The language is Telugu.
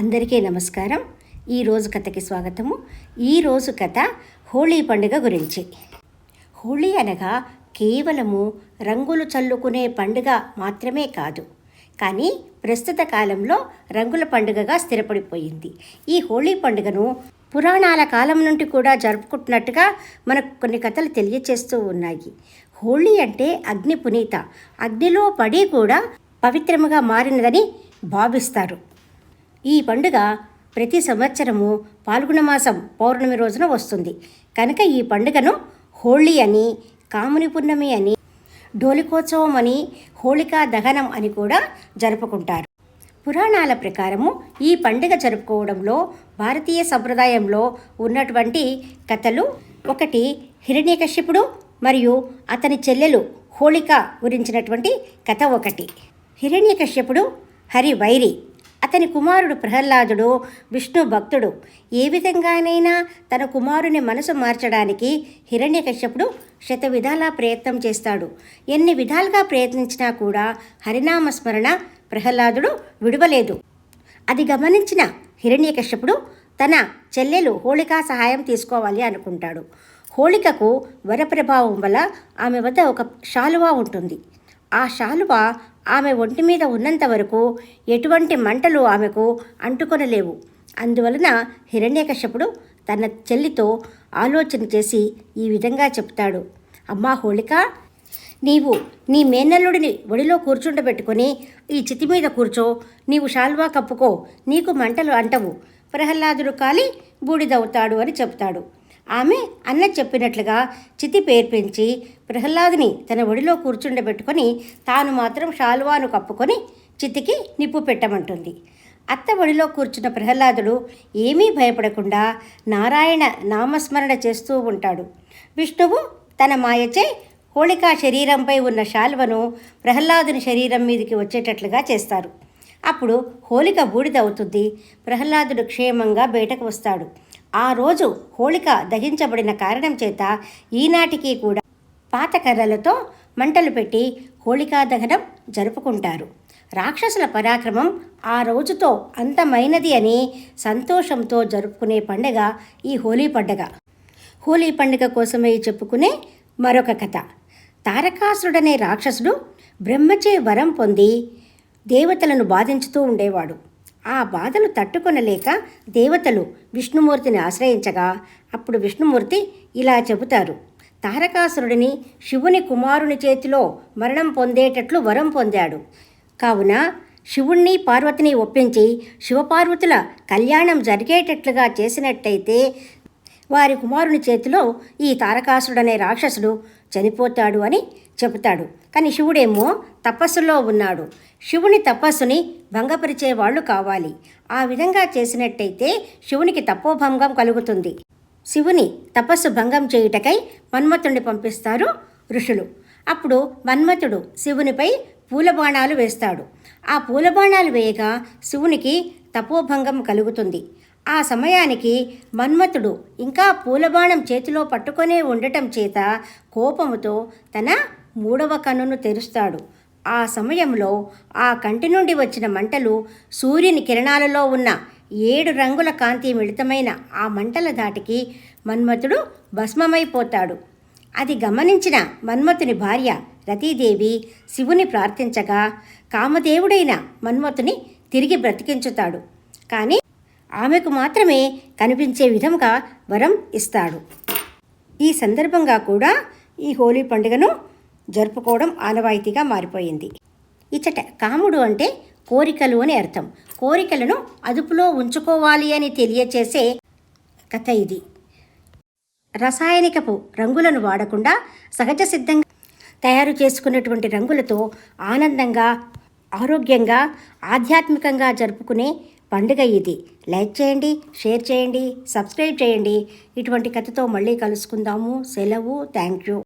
అందరికీ నమస్కారం. ఈరోజు కథకి స్వాగతము. ఈరోజు కథ హోళీ పండుగ గురించి. హోళీ అనగా కేవలము రంగులు చల్లుకునే పండుగ మాత్రమే కాదు, కానీ ప్రస్తుత కాలంలో రంగుల పండుగగా స్థిరపడిపోయింది. ఈ హోళీ పండుగను పురాణాల కాలం నుండి కూడా జరుపుకుంటున్నట్టుగా మనకు కొన్ని కథలు తెలియచేస్తూ ఉన్నాయి. హోళీ అంటే అగ్ని పునీత, అగ్నిలో పడి కూడా పవిత్రముగా మారినదని భావిస్తారు. ఈ పండుగ ప్రతి సంవత్సరము పాల్గొన మాసం పౌర్ణమి రోజున వస్తుంది కనుక ఈ పండుగను హోళీ అని, కాముని పున్నమి అని, డోలికోత్సవం అని, హోళికా దహనం అని కూడా జరుపుకుంటారు. పురాణాల ప్రకారము ఈ పండుగ జరుపుకోవడంలో భారతీయ సంప్రదాయంలో ఉన్నటువంటి కథలు ఒకటి హిరణ్యకశ్యపుడు మరియు అతని చెల్లెలు హోళిక గురించినటువంటి కథ ఒకటి. హిరణ్యకశ్యపుడు హరి వైరి, అతని కుమారుడు ప్రహ్లాదుడు విష్ణు భక్తుడు. ఏ విధంగానైనా తన కుమారుని మనసు మార్చడానికి హిరణ్యకశ్యపుడు శతవిధాలా ప్రయత్నం చేస్తాడు. ఎన్ని విధాలుగా ప్రయత్నించినా కూడా హరినామస్మరణ ప్రహ్లాదుడు విడవలేదు. అది గమనించిన హిరణ్యకశ్యపుడు తన చెల్లెలు హోళికా సహాయం తీసుకోవాలి అనుకుంటాడు. హోళికకు వరప్రభావం వల్ల ఆమె వద్ద ఒక శాలువా ఉంటుంది. ఆ శాలువా ఆమె ఒంటి మీద ఉన్నంత వరకు ఎటువంటి మంటలు ఆమెకు అంటుకొనలేవు. అందువలన హిరణ్యకశ్యపుడు తన చెల్లితో ఆలోచన చేసి ఈ విధంగా చెప్తాడు. అమ్మా హోళిక, నీవు నీ మేనల్లుడిని ఒడిలో కూర్చుండబెట్టుకొని ఈ చితి మీద కూర్చో, నీవు శాల్వా కప్పుకో, నీకు మంటలు అంటవు, ప్రహ్లాదుడు కాలి బూడిదవుతాడు అని చెప్తాడు. ఆమె అన్న చెప్పినట్లుగా చితి పేర్పించి ప్రహ్లాదుని తన ఒడిలో కూర్చుండబెట్టుకొని తాను మాత్రం శాలువాను కప్పుకొని చితికి నిప్పు పెట్టమంటుంది. అత్త ఒడిలో కూర్చున్న ప్రహ్లాదుడు ఏమీ భయపడకుండా నారాయణ నామస్మరణ చేస్తూ ఉంటాడు. విష్ణువు తన మాయచే హోళికా శరీరంపై ఉన్న శాల్వను ప్రహ్లాదుని శరీరం మీదకి వచ్చేటట్లుగా చేస్తారు. అప్పుడు హోళిక బూడిదవుతుంది. ప్రహ్లాదుడు క్షేమంగా బయటకు వస్తాడు. ఆ రోజు హోళిక దహించబడిన కారణం చేత ఈనాటికి కూడా పాత కర్రలతో మంటలు పెట్టి హోళికా దహనం జరుపుకుంటారు. రాక్షసుల పరాక్రమం ఆ రోజుతో అంతమైనది అని సంతోషంతో జరుపుకునే పండుగ ఈ హోళీ పండుగ. హోళీ పండుగ కోసమే చెప్పుకునే మరొక కథ. తారకాసురుడనే రాక్షసుడు బ్రహ్మచే వరం పొంది దేవతలను బాధించుతూ ఉండేవాడు. ఆ బాధలు తట్టుకొనలేక దేవతలు విష్ణుమూర్తిని ఆశ్రయించగా అప్పుడు విష్ణుమూర్తి ఇలా చెబుతారు. తారకాసురుడిని శివుని కుమారుని చేతిలో మరణం పొందేటట్లు వరం పొందాడు. కావున శివుణ్ణి పార్వతిని ఒప్పించి శివపార్వతుల కళ్యాణం జరిగేటట్లుగా చేసినట్టయితే వారి కుమారుని చేతిలో ఈ తారకాసురుడనే రాక్షసుడు చనిపోతాడు అని చెబుతాడు. కానీ శివుడేమో తపస్సులో ఉన్నాడు. శివుని తపస్సుని భంగపరిచే వాళ్ళు కావాలి. ఆ విధంగా చేసినట్టయితే శివునికి తపోభంగం కలుగుతుంది. శివుని తపస్సు భంగం చేయుటకై మన్మథుడిని పంపిస్తారు ఋషులు. అప్పుడు మన్మథుడు శివునిపై పూలబాణాలు వేస్తాడు. ఆ పూలబాణాలు వేయగా శివునికి తపోభంగం కలుగుతుంది. ఆ సమయానికి మన్మథుడు ఇంకా పూలబాణం చేతిలో పట్టుకొనే ఉండటం చేత కోపముతో తన 3వ కన్నును తెరుస్తాడు. ఆ సమయంలో ఆ కంటి నుండి వచ్చిన మంటలు సూర్యుని కిరణాలలో ఉన్న 7 రంగుల కాంతి మిళితమైన ఆ మంటల ధాటికి మన్మథుడు భస్మమైపోతాడు. అది గమనించిన మన్మథుని భార్య రతీదేవి శివుని ప్రార్థించగా కామదేవుడైన మన్మథుని తిరిగి బ్రతికించుతాడు. కానీ ఆమెకు మాత్రమే కనిపించే విధంగా వరం ఇస్తాడు. ఈ సందర్భంగా కూడా ఈ హోళీ పండుగను జరుపుకోవడం ఆనవాయితీగా మారిపోయింది. ఇచ్చట కాముడు అంటే కోరికలు అని అర్థం. కోరికలను అదుపులో ఉంచుకోవాలి అని తెలియచేసే కథ ఇది. రసాయనికపు రంగులను వాడకుండా సహజ సిద్ధంగా తయారు చేసుకున్నటువంటి రంగులతో ఆనందంగా, ఆరోగ్యంగా, ఆధ్యాత్మికంగా జరుపుకునే పండుగ ఇది. లైక్ చేయండి, షేర్ చేయండి, సబ్స్క్రైబ్ చేయండి. ఇటువంటి కథతో మళ్ళీ కలుసుకుందాము. సెలవు. Thank you.